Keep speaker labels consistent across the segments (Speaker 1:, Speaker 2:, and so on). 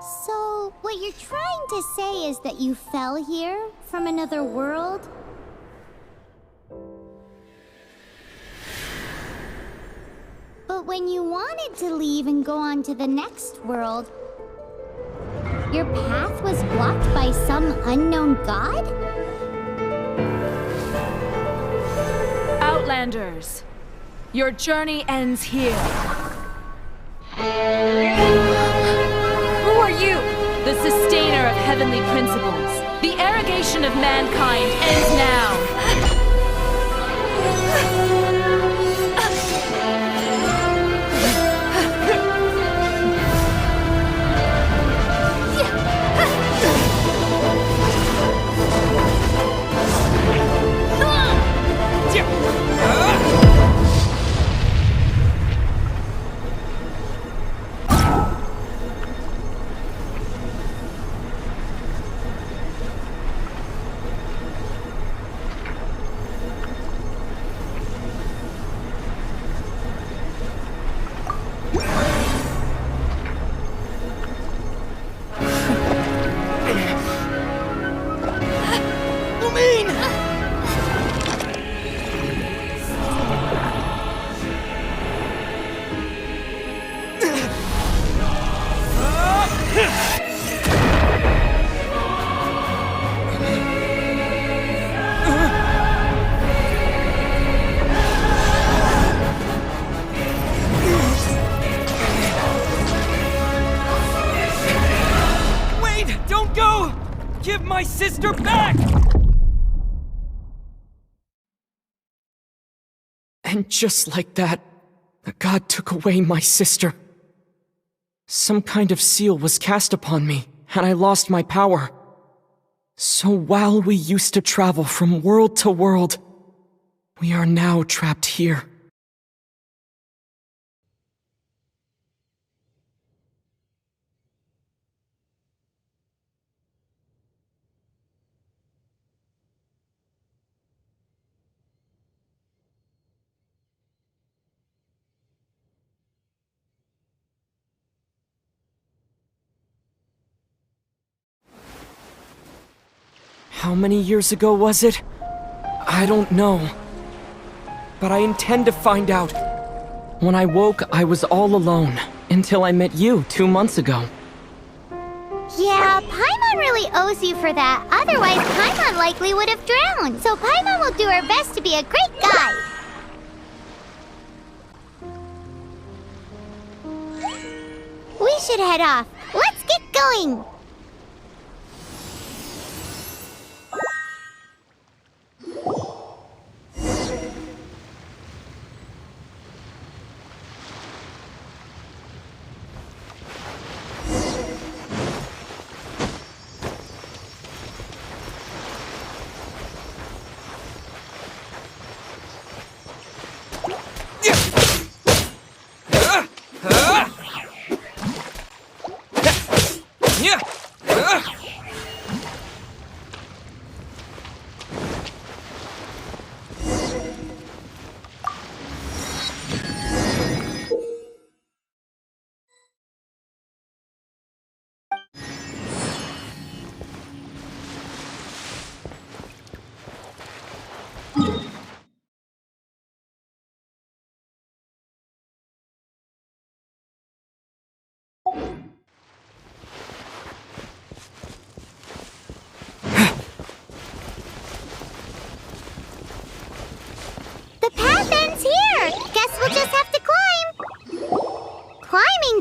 Speaker 1: So, what you're trying to say is that you fell here from another world? But when you wanted to leave and go on to the next world, your path was blocked by some unknown god?
Speaker 2: Outlanders, your journey ends here. Who are you? The sustainer of heavenly principles. The arrogation of mankind ends now.
Speaker 3: Give my sister back! And just like that, the god took away my sister. Some kind of seal was cast upon me, and I lost my power. So while we used to travel from world to world, we are now trapped here. How many years ago was it? I don't know. But I intend to find out. When I woke, I was all alone, until I met you 2 months ago.
Speaker 1: Yeah, Paimon really owes you for that. Otherwise, Paimon likely would have drowned. So Paimon will do her best to be a great guide. We should head off. Let's get going!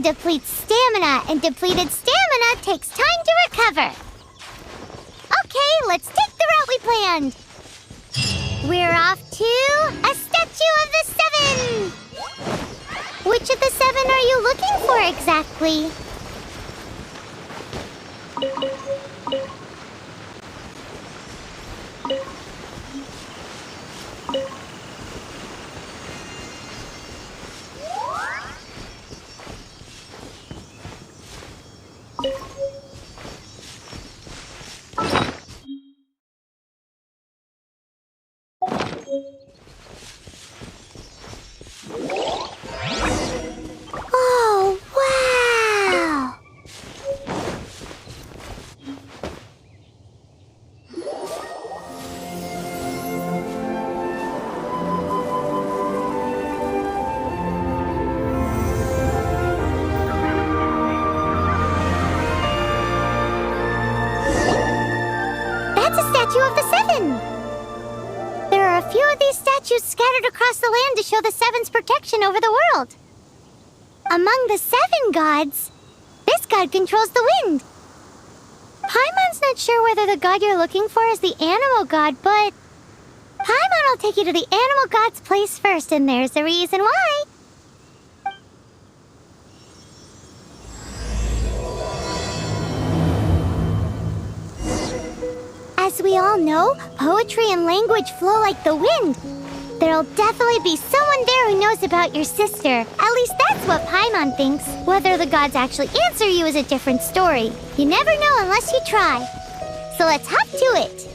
Speaker 1: Depletes stamina, and depleted stamina takes time to recover. Okay, let's take the route we planned. We're off to a statue of the 7! Which of the 7 are you looking for exactly? Oh, wow! statues scattered across the land to show the Seven's protection over the world. Among the 7 gods, this god controls the wind. Paimon's not sure whether the god you're looking for is the animal god, but Paimon will take you to the animal god's place first, and there's a reason why. As we all know, poetry and language flow like the wind. There'll definitely be someone there who knows about your sister. At least that's what Paimon thinks. Whether the gods actually answer you is a different story. You never know unless you try. So let's hop to it.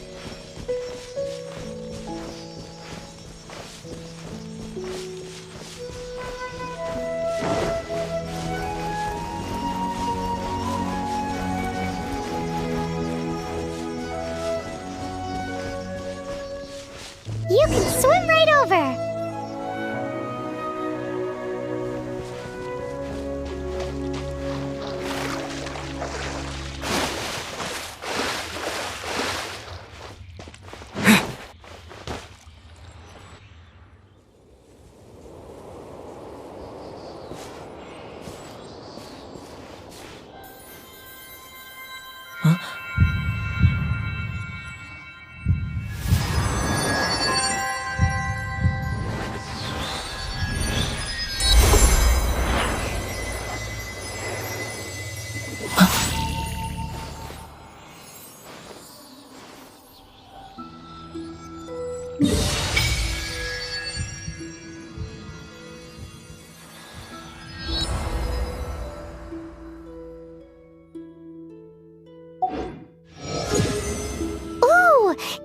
Speaker 1: You can swim right over.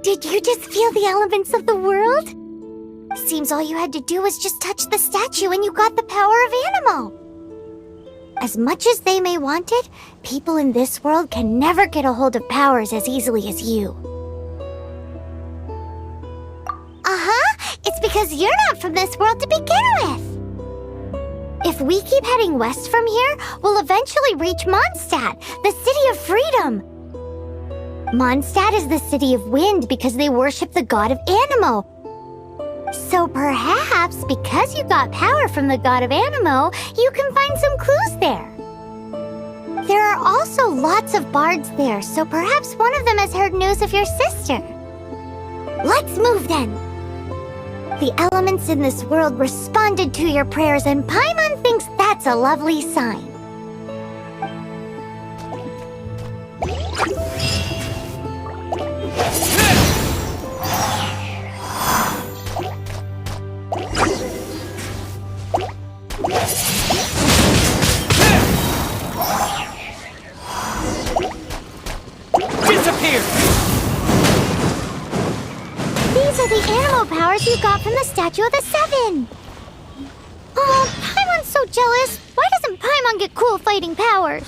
Speaker 1: Did you just feel the elements of the world? Seems all you had to do was just touch the statue and you got the power of Anemo. As much as they may want it, people in this world can never get a hold of powers as easily as you. It's because you're not from this world to begin with. If we keep heading west from here, we'll eventually reach Mondstadt, the city of freedom. Mondstadt is the city of wind because they worship the god of Anemo. So perhaps, because you got power from the god of Anemo, you can find some clues there. There are also lots of bards there, so perhaps one of them has heard news of your sister. Let's move then. The elements in this world responded to your prayers, and Paimon thinks that's a lovely sign.
Speaker 3: Disappear!
Speaker 1: These are the animal powers you got from the Statue of the Seven. Oh, Paimon's so jealous. Why doesn't Paimon get cool fighting powers?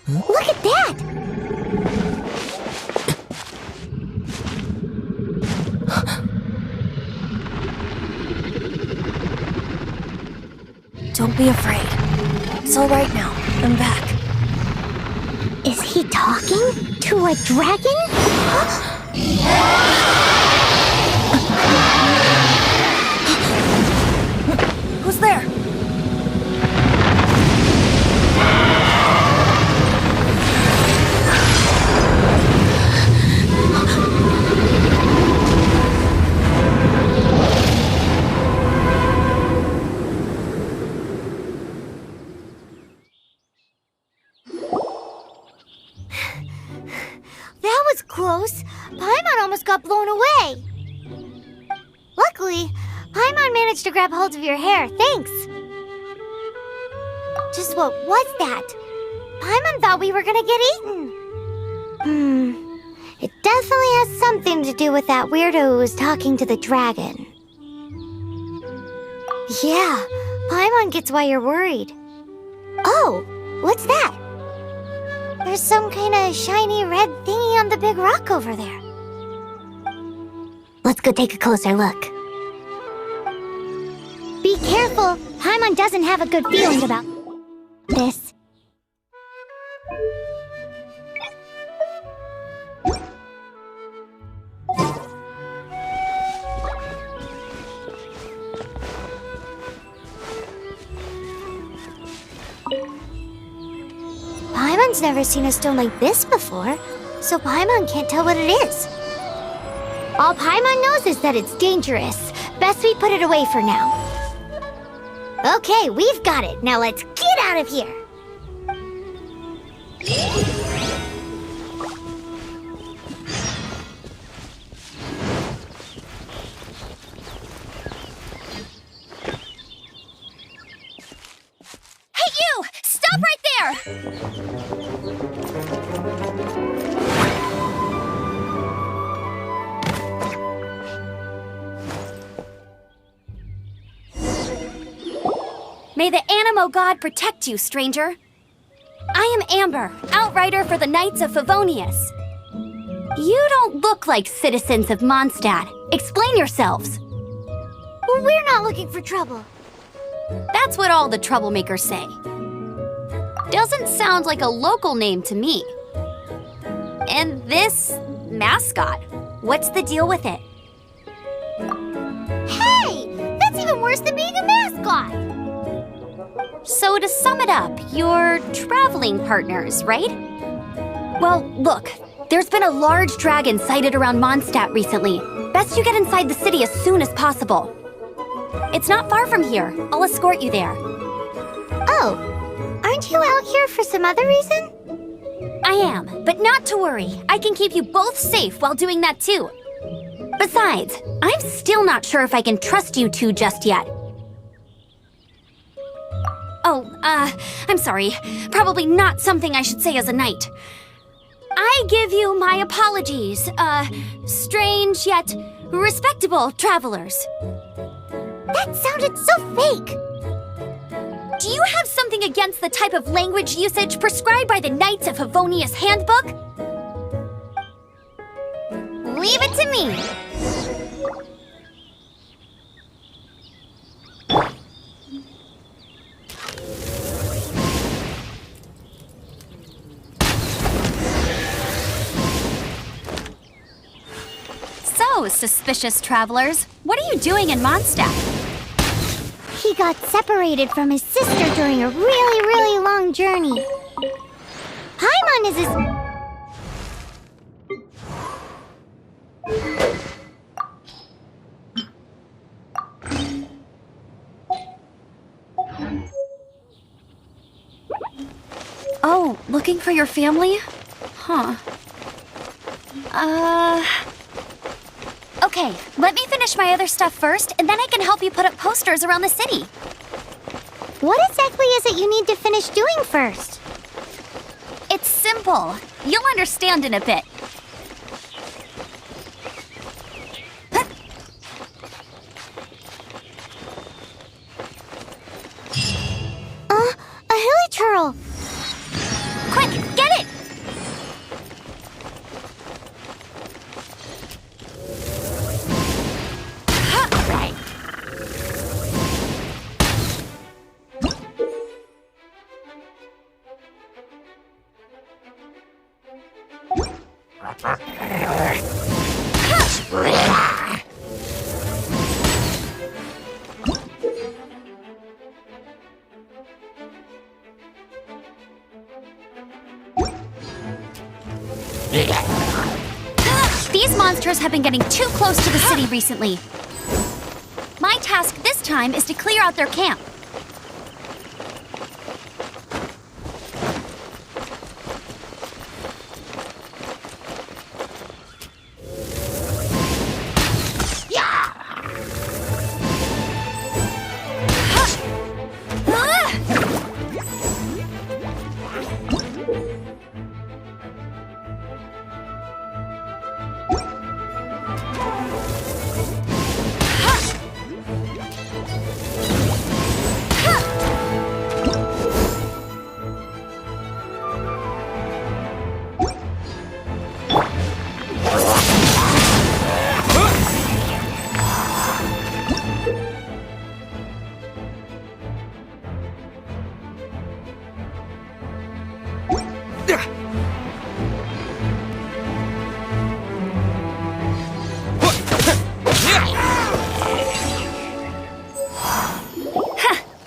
Speaker 1: Look at that!
Speaker 4: Don't be afraid. It's all right now. I'm back.
Speaker 1: Is he talking to a dragon?
Speaker 4: Who's there?
Speaker 1: That was close. Paimon almost got blown away. Luckily, Paimon managed to grab hold of your hair. Thanks. Just what was that? Paimon thought we were gonna get eaten. It definitely has something to do with that weirdo who was talking to the dragon. Yeah, Paimon gets why you're worried. Oh, what's that? There's some kind of shiny red thingy on the big rock over there. Let's go take a closer look. Be careful! Paimon doesn't have a good feeling about this. Paimon's never seen a stone like this before, so Paimon can't tell what it is. All Paimon knows is that it's dangerous. Best we put it away for now. Okay, we've got it. Now let's get out of here.
Speaker 4: Hey, you! Stop right there! May the Animo God protect you, stranger. I am Amber, outrider for the Knights of Favonius. You don't look like citizens of Mondstadt. Explain yourselves.
Speaker 1: Well, we're not looking for trouble.
Speaker 4: That's what all the troublemakers say. Doesn't sound like a local name to me. And this mascot, what's the deal with it?
Speaker 1: Hey! That's even worse than being a mascot!
Speaker 4: So to sum it up, you're traveling partners, right? Well, look, there's been a large dragon sighted around Mondstadt recently. Best you get inside the city as soon as possible. It's not far from here. I'll escort you there.
Speaker 1: Oh, aren't you out here for some other reason?
Speaker 4: I am, but not to worry. I can keep you both safe while doing that too. Besides, I'm still not sure if I can trust you two just yet. Oh, I'm sorry. Probably not something I should say as a knight. I give you my apologies, strange yet respectable travelers.
Speaker 1: That sounded so fake.
Speaker 4: Do you have something against the type of language usage prescribed by the Knights of Favonius Handbook?
Speaker 1: Leave it to me.
Speaker 4: So, suspicious travelers, what are you doing in Mondstadt?
Speaker 1: He got separated from his sister during a really, really long journey. Paimon is his...
Speaker 4: Oh, looking for your family? Huh. Okay, let me finish my other stuff first, and then I can help you put up posters around the city.
Speaker 1: What exactly is it you need to finish doing first?
Speaker 4: It's simple. You'll understand in a bit.
Speaker 1: A hilichurl!
Speaker 4: Quick, get it! These monsters have been getting too close to the city recently. My task this time is to clear out their camp.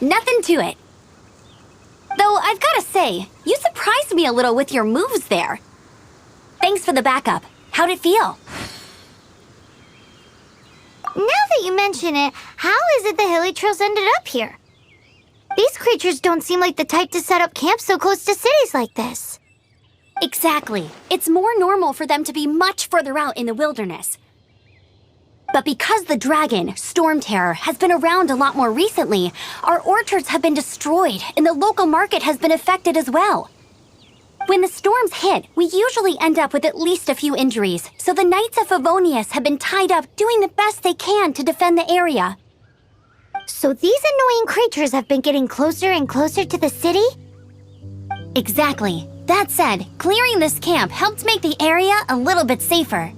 Speaker 4: Nothing to it. Though I've gotta say, you surprised me a little with your moves there. Thanks for the backup. How'd it feel?
Speaker 1: Now that you mention it, how is it the hilichurls ended up here? These creatures don't seem like the type to set up camp so close to cities like this.
Speaker 4: Exactly. It's more normal for them to be much further out in the wilderness. But because the dragon, Storm Terror, has been around a lot more recently, our orchards have been destroyed and the local market has been affected as well. When the storms hit, we usually end up with at least a few injuries, so the Knights of Favonius have been tied up doing the best they can to defend the area.
Speaker 1: So these annoying creatures have been getting closer and closer to the city?
Speaker 4: Exactly. That said, clearing this camp helped make the area a little bit safer.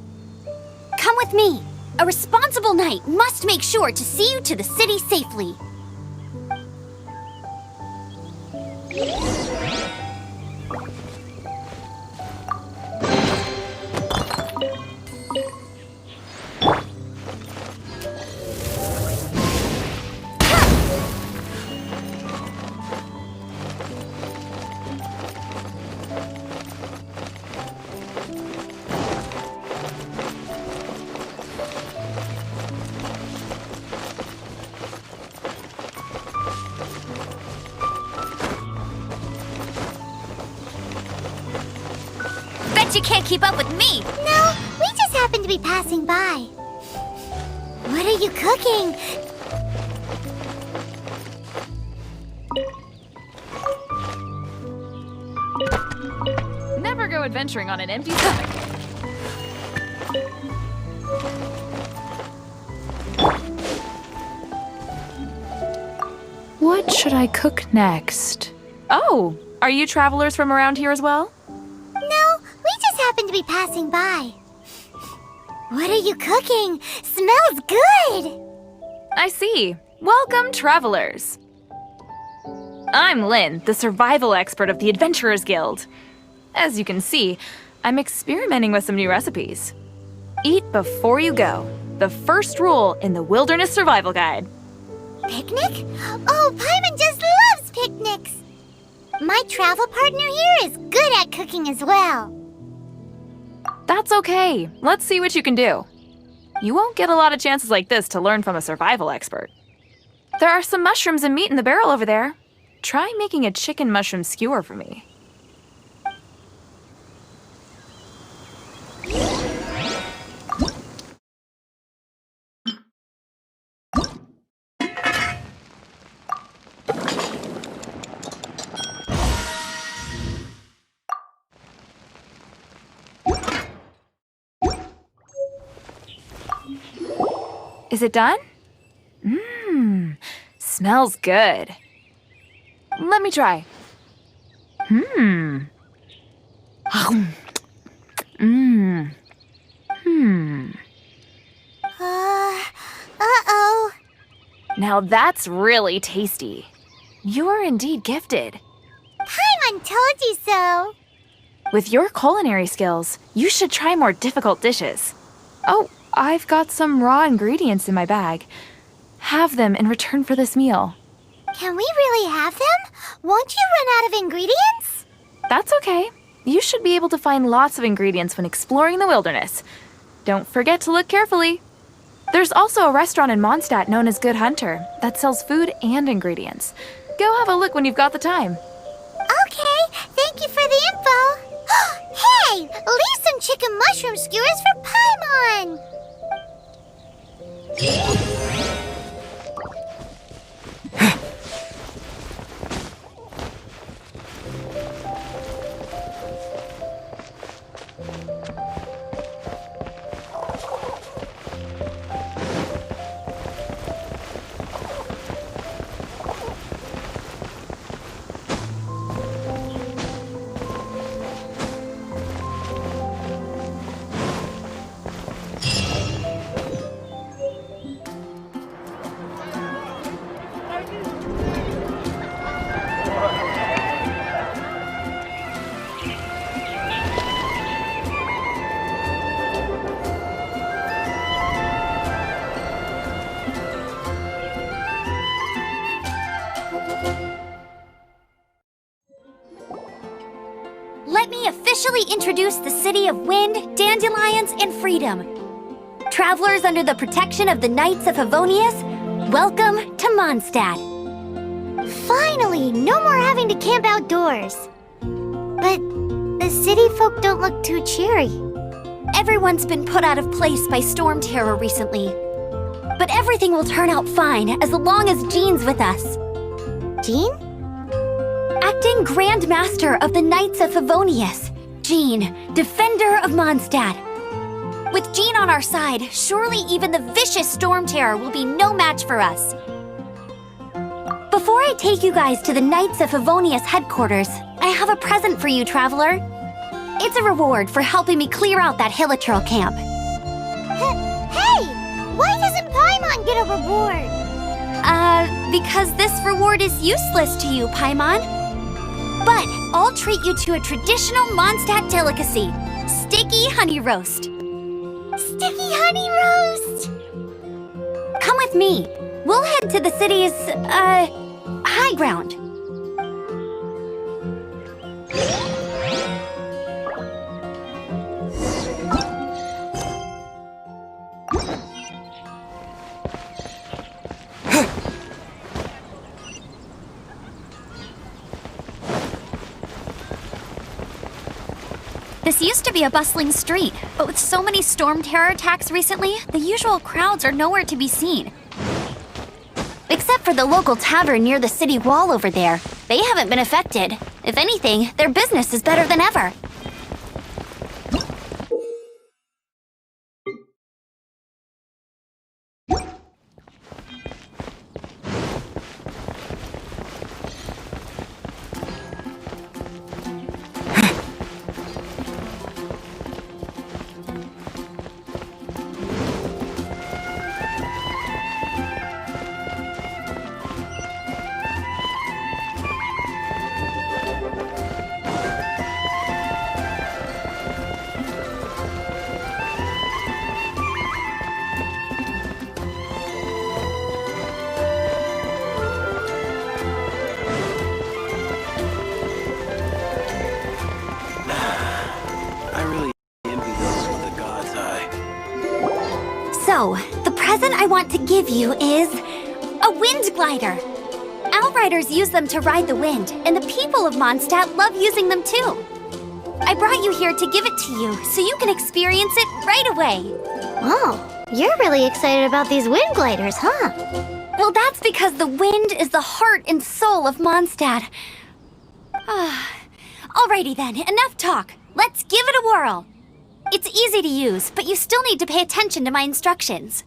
Speaker 4: Come with me. A responsible knight must make sure to see you to the city safely. Bet you can't keep up with me!
Speaker 1: No, we just happened to be passing by. What are you cooking?
Speaker 2: Never go go adventuring on an empty stomach. What should I cook next? Oh, are you travelers from around here as well?
Speaker 1: No, we just happen to be passing by. What are you cooking? Smells good!
Speaker 2: I see. Welcome, travelers. I'm Lynn, the survival expert of the Adventurers Guild. As you can see, I'm experimenting with some new recipes. Eat before you go. The first rule in the Wilderness Survival Guide.
Speaker 1: Picnic? Oh, Paimon just loves picnics! My travel partner here is good at cooking as well.
Speaker 2: That's okay. Let's see what you can do. You won't get a lot of chances like this to learn from a survival expert. There are some mushrooms and meat in the barrel over there. Try making a chicken mushroom skewer for me. Is it done? Smells good. Let me try.
Speaker 1: Uh-oh.
Speaker 2: Now that's really tasty. You're indeed gifted.
Speaker 1: Paimon told you so.
Speaker 2: With your culinary skills, you should try more difficult dishes. Oh, I've got some raw ingredients in my bag. Have them in return for this meal.
Speaker 1: Can we really have them? Won't you run out of ingredients?
Speaker 2: That's okay. You should be able to find lots of ingredients when exploring the wilderness. Don't forget to look carefully. There's also a restaurant in Mondstadt known as Good Hunter that sells food and ingredients. Go have a look when you've got the time.
Speaker 1: Okay, thank you for the info. Hey, leave some chicken mushroom skewers for Paimon.
Speaker 4: Let me officially introduce the city of wind, dandelions, and freedom. Travelers under the protection of the Knights of Favonius, welcome to Mondstadt.
Speaker 1: Finally, no more having to camp outdoors. But the city folk don't look too cheery.
Speaker 4: Everyone's been put out of place by storm terror recently. But everything will turn out fine as long as Jean's with us.
Speaker 1: Jean?
Speaker 4: Acting Grand Master of the Knights of Favonius, Jean, Defender of Mondstadt. With Jean on our side, surely even the vicious storm terror will be no match for us. Before I take you guys to the Knights of Favonius headquarters, I have a present for you, traveler. It's a reward for helping me clear out that Hilichurl camp.
Speaker 1: Hey! Why doesn't Paimon get a reward?
Speaker 4: Because this reward is useless to you, Paimon. But I'll treat you to a traditional Mondstadt delicacy, sticky honey roast.
Speaker 1: Sticky honey roast!
Speaker 4: Come with me. We'll head to the city's, high ground. This used to be a bustling street, but with so many storm terror attacks recently, the usual crowds are nowhere to be seen. Except for the local tavern near the city wall over there. They haven't been affected. If anything, their business is better than ever. So, the present I want to give you is a wind glider. Outriders use them to ride the wind, and the people of Mondstadt love using them too. I brought you here to give it to you, so you can experience it right away.
Speaker 1: Oh, you're really excited about these wind gliders, huh?
Speaker 4: Well, that's because the wind is the heart and soul of Mondstadt. Alrighty then, enough talk. Let's give it a whirl. It's easy to use, but you still need to pay attention to my instructions.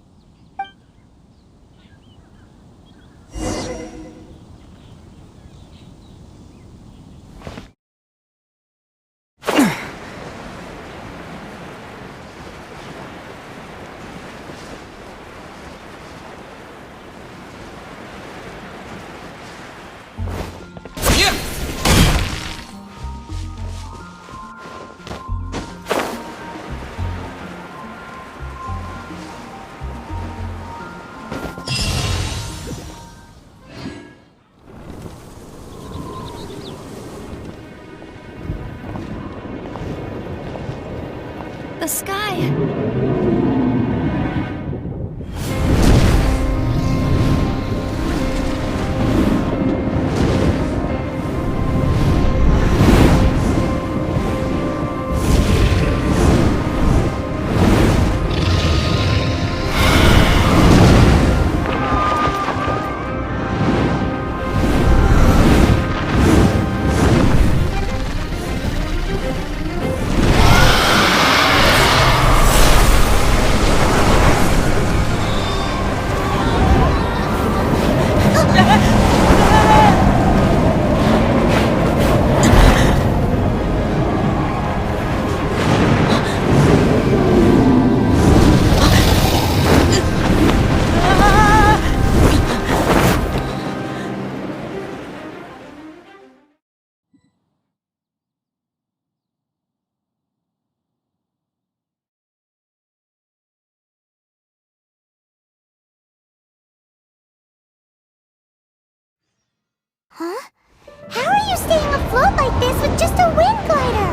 Speaker 4: The sky.
Speaker 1: Huh? How are you staying afloat like this with just a wind glider?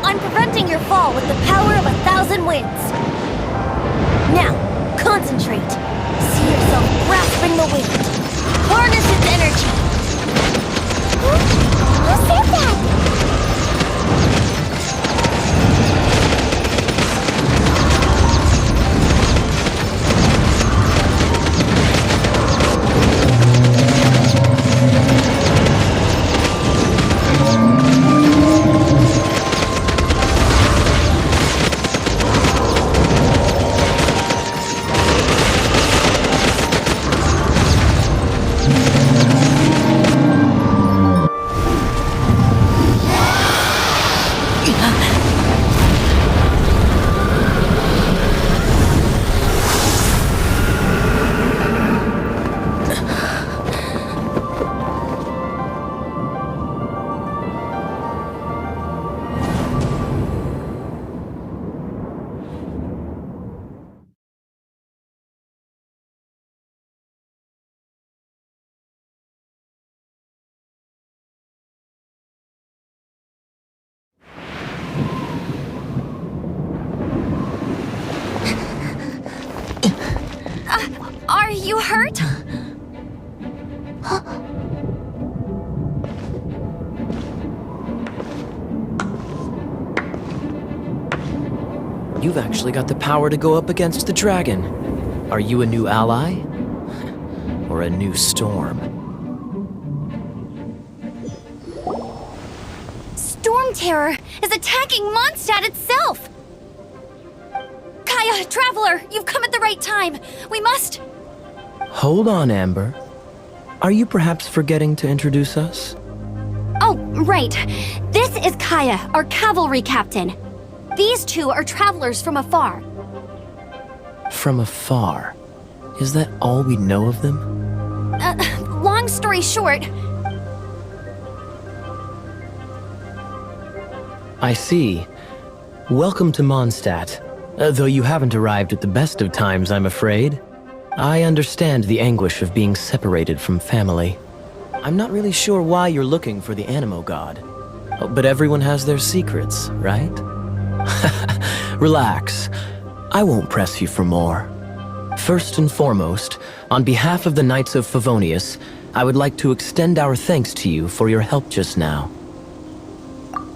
Speaker 4: I'm preventing your fall with the power of 1,000 winds. Now, concentrate. See yourself grasping the wind. Harness its energy.
Speaker 1: Who said that?
Speaker 4: Are you hurt?
Speaker 3: You've actually got the power to go up against the dragon. Are you a new ally? Or a new storm?
Speaker 4: Storm Terror is attacking Mondstadt itself! Kaya, Traveler, you've come at the right time. We must...
Speaker 3: Hold on, Amber. Are you perhaps forgetting to introduce us?
Speaker 4: Oh, right. This is Kaya, our cavalry captain. These two are travelers from afar.
Speaker 3: From afar? Is that all we know of them?
Speaker 4: Long story short...
Speaker 3: I see. Welcome to Mondstadt. Though you haven't arrived at the best of times, I'm afraid. I understand the anguish of being separated from family. I'm not really sure why you're looking for the Animo God. But everyone has their secrets, right? Relax.
Speaker 5: I won't press you for more. First and foremost, on behalf of the Knights of Favonius, I would like to extend our thanks to you for your help just now.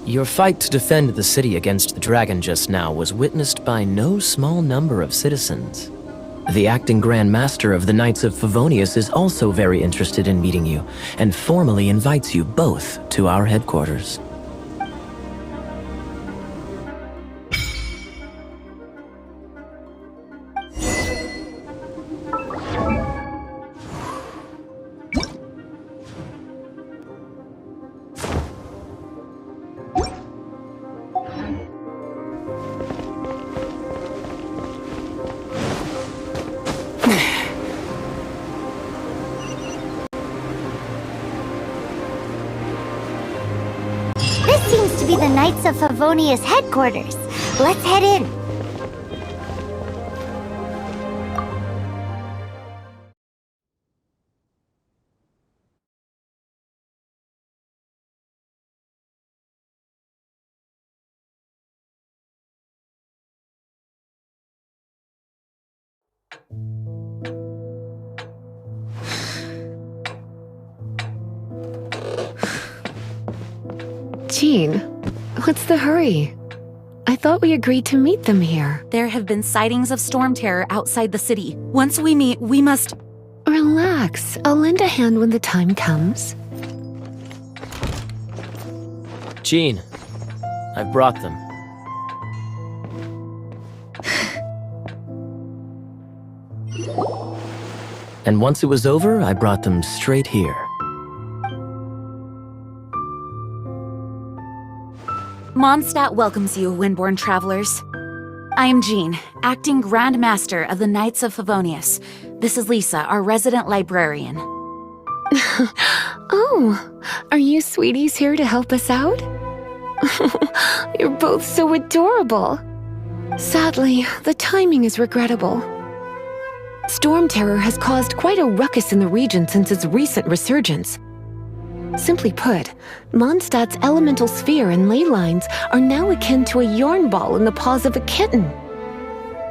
Speaker 5: Your fight to defend the city against the dragon just now was witnessed by no small number of citizens. The acting Grand Master of the Knights of Favonius is also very interested in meeting you, and formally invites you both to our headquarters.
Speaker 1: Seems to be the Knights of Favonius headquarters. Let's head in.
Speaker 6: Jean, what's the hurry? I thought we agreed to meet them here.
Speaker 4: There have been sightings of storm terror outside the city. Once we meet, we must...
Speaker 6: Relax. I'll lend a hand when the time comes.
Speaker 5: Jean, I've brought them. And once it was over, I brought them straight here.
Speaker 4: Mondstadt welcomes you, Windborn travelers. I am Jean, acting Grand Master of the Knights of Favonius. This is Lisa, our resident librarian.
Speaker 6: Oh, are you sweeties here to help us out? You're both so adorable. Sadly, the timing is regrettable. Storm terror has caused quite a ruckus in the region since its recent resurgence. Simply put, Mondstadt's elemental sphere and ley lines are now akin to a yarn ball in the paws of a kitten.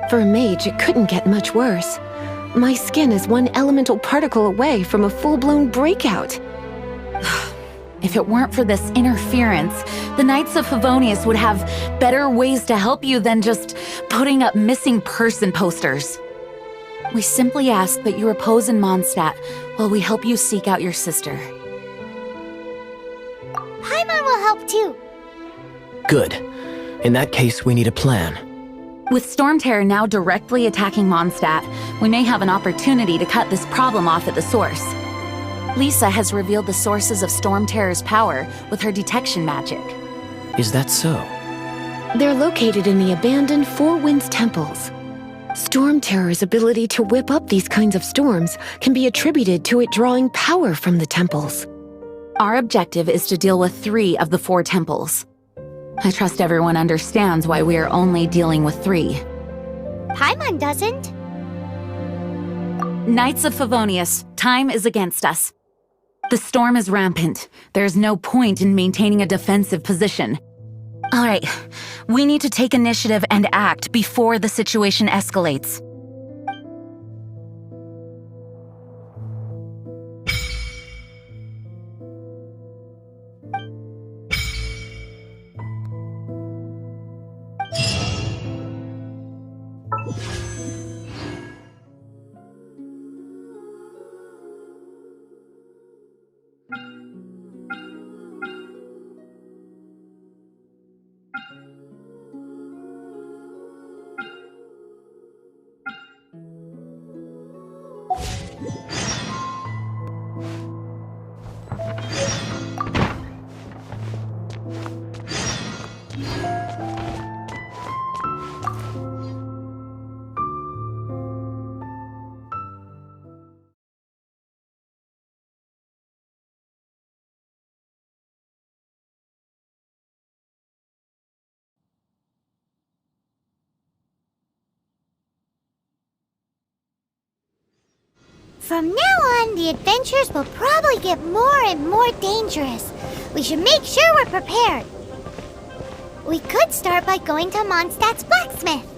Speaker 6: For a mage, it couldn't get much worse. My skin is one elemental particle away from a full-blown breakout.
Speaker 4: If it weren't for this interference, the Knights of Favonius would have better ways to help you than just putting up missing person posters. We simply ask that you repose in Mondstadt while we help you seek out your sister.
Speaker 1: Paimon will help too.
Speaker 5: Good. In that case, we need a plan.
Speaker 4: With Storm Terror now directly attacking Mondstadt, we may have an opportunity to cut this problem off at the source. Lisa has revealed the sources of Storm Terror's power with her detection magic.
Speaker 5: Is that so?
Speaker 6: They're located in the abandoned Four Winds temples. Storm Terror's ability to whip up these kinds of storms can be attributed to it drawing power from the temples.
Speaker 4: Our objective is to deal with 3 of the 4 temples. I trust everyone understands why we are only dealing with 3.
Speaker 1: Paimon doesn't.
Speaker 4: Knights of Favonius, time is against us. The storm is rampant. There's no point in maintaining a defensive position. All right, we need to take initiative and act before the situation escalates.
Speaker 1: From now on, the adventures will probably get more and more dangerous. We should make sure we're prepared. We could start by going to Mondstadt's blacksmith.